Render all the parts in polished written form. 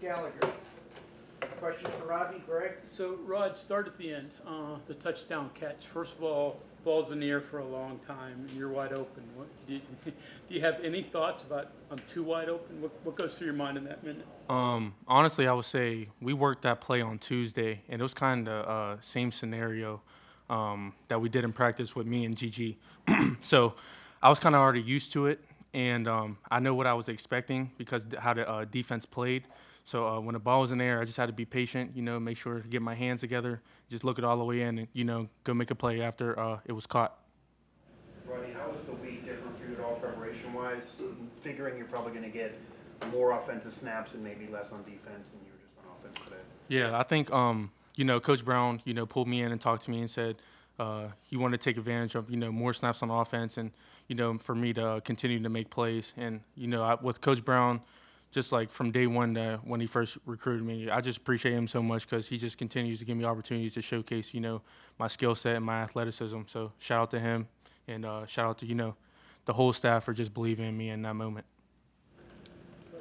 Gallagher. Question for Rodney, Greg? So, Rod, start at the end. The touchdown catch. First of all, ball's in the air for a long time, and you're wide open. Do you have any thoughts about I'm too wide open? What goes through your mind in that minute? Honestly, I would say we worked that play on Tuesday, and it was kind of same scenario that we did in practice with me and GG. So I was kind of already used to it, and I know what I was expecting because how the defense played. So when the ball was in the air, I just had to be patient, make sure to get my hands together, just look it all the way in, and, go make a play after it was caught. Rodney, how was the week different for you at all preparation-wise? Figuring you're probably going to get more offensive snaps and maybe less on defense, and you were just on offense today. Yeah, I think, Coach Brown, pulled me in and talked to me and said he wanted to take advantage of, more snaps on offense and, for me to continue to make plays. And, with Coach Brown, just like from day one when he first recruited me, I just appreciate him so much because he just continues to give me opportunities to showcase, my skill set and my athleticism. So shout out to him and shout out to, the whole staff for just believing in me in that moment.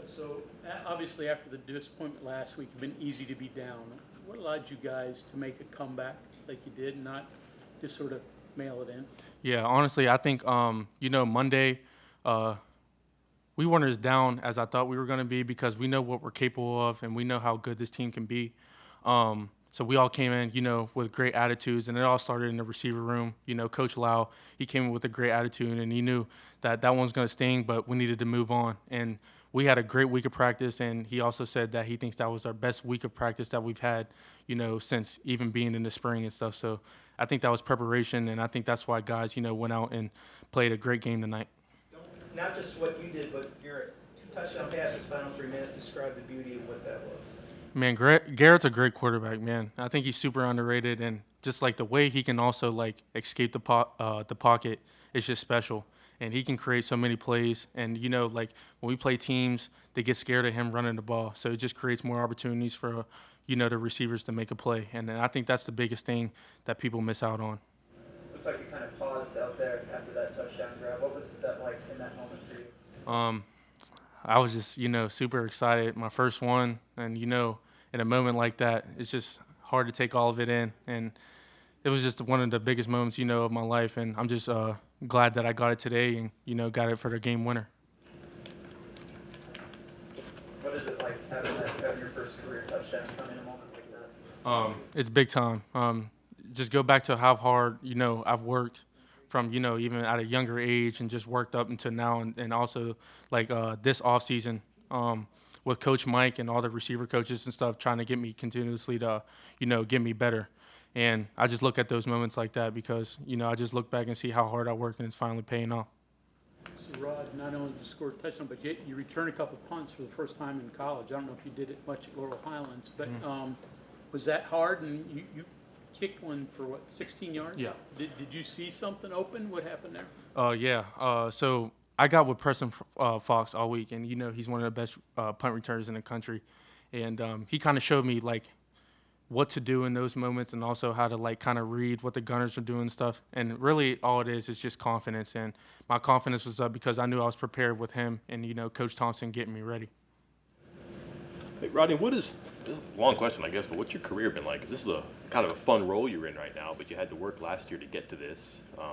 So, obviously, after the disappointment last week, it's been easy to be down. What allowed you guys to make a comeback like you did and not just sort of mail it in? Yeah, honestly, I think, Monday, we weren't as down as I thought we were going to be because we know what we're capable of and we know how good this team can be. So we all came in, with great attitudes, and it all started in the receiver room. Coach Lau, he came in with a great attitude, and he knew that one was going to sting, but we needed to move on. And we had a great week of practice, and he also said that he thinks that was our best week of practice that we've had, since even being in the spring and stuff. So I think that was preparation, and I think that's why guys, went out and played a great game tonight. Not just what you did, but Garrett. 2 touchdown passes, final 3 minutes. Describe the beauty of what that was. Man, Garrett's a great quarterback, man. I think he's super underrated, and just like the way he can also escape the pocket is just special. And he can create so many plays. And when we play teams, they get scared of him running the ball. So it just creates more opportunities for the receivers to make a play. And I think that's the biggest thing that people miss out on. Looks like you kind of paused out there after that touchdown grab. What was that like in that moment for you? I was just, super excited. My first one. And, in a moment like that, it's just hard to take all of it in. And it was just one of the biggest moments, of my life. And I'm just glad that I got it today and, got it for the game winner. What is it like having your first career touchdown come in a moment like that? It's big time. Just go back to how hard, I've worked from, even at a younger age and just worked up until now. And also this offseason with Coach Mike and all the receiver coaches and stuff trying to get me continuously to, get me better. And I just look at those moments like that because, I just look back and see how hard I worked and it's finally paying off. So, Rod, not only did you score a touchdown, but you returned a couple punts for the first time in college. I don't know if you did it much at Laurel Highlands, but was that hard? And you kicked one for, 16 yards? Yeah. Did you see something open? What happened there? Yeah. So I got with Preston Fox all week, and, he's one of the best punt returners in the country. And he kind of showed me, what to do in those moments and also how to, kind of read what the gunners are doing and stuff. And really all it is just confidence. And my confidence was up because I knew I was prepared with him and, Coach Thompson getting me ready. Hey, Rodney, this is a long question, I guess, but what's your career been like? 'Cause this is a kind of a fun role you're in right now, but you had to work last year to get to this. I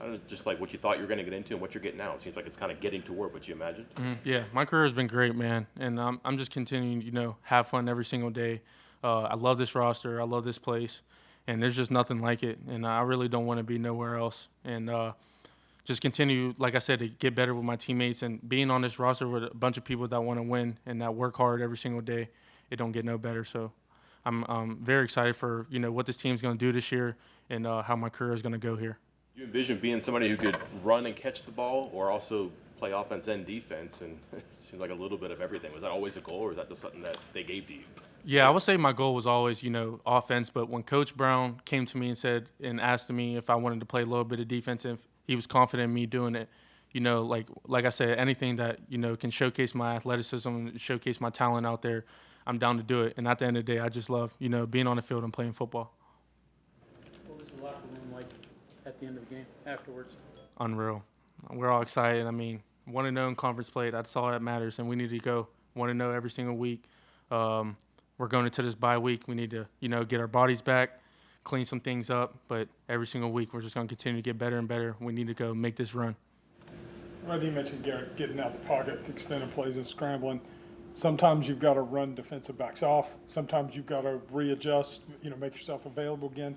don't know, just like what you thought you were going to get into and what you're getting now. It seems like it's kind of getting toward what you imagined. Yeah, my career has been great, man. And I'm just continuing, have fun every single day. I love this roster. I love this place. And there's just nothing like it. And I really don't want to be nowhere else. And just continue, like I said, to get better with my teammates. And being on this roster with a bunch of people that want to win and that work hard every single day, it don't get no better. So I'm very excited for, what this team's going to do this year and how my career is going to go here. You envision being somebody who could run and catch the ball or also play offense and defense, and it seems like a little bit of everything. Was that always a goal, or is that just something that they gave to you? Yeah, I would say my goal was always, offense. But when Coach Brown came to me and said and asked me if I wanted to play a little bit of defense, if he was confident in me doing it, like I said, anything that, can showcase my athleticism and showcase my talent out there, I'm down to do it. And at the end of the day, I just love, being on the field and playing football. What was the locker room like at the end of the game, afterwards? Unreal. We're all excited. I mean, 1-0 in conference play, that's all that matters, and we need to go 1-0 every single week. We're going into this bye week. We need to, get our bodies back, clean some things up. But every single week, we're just going to continue to get better and better. We need to go make this run. Rodney, you mentioned Garrett getting out the pocket, extended plays and scrambling. Sometimes you've got to run defensive backs off. Sometimes you've got to readjust, make yourself available again.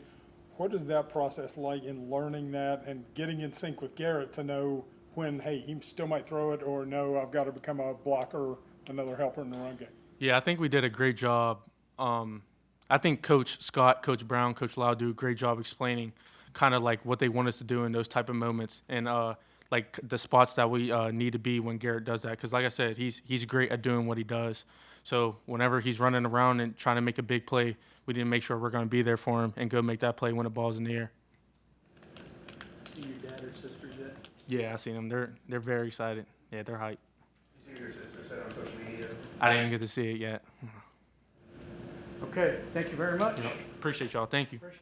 What is that process like in learning that and getting in sync with Garrett to know when, hey, he still might throw it, or no, I've got to become a blocker, another helper in the run game? Yeah, I think we did a great job. I think Coach Scott, Coach Brown, Coach Lau do a great job explaining kind of like what they want us to do in those type of moments and like the spots that we need to be when Garrett does that. Because like I said, he's great at doing what he does. So whenever he's running around and trying to make a big play, we need to make sure we're going to be there for him and go make that play when the ball's in the air. See your dad or sisters yet? Yeah, I seen them. They're very excited. Yeah, they're hyped. You see your sister said on social media? I didn't even get to see it yet. Okay, thank you very much. Appreciate y'all. Thank you.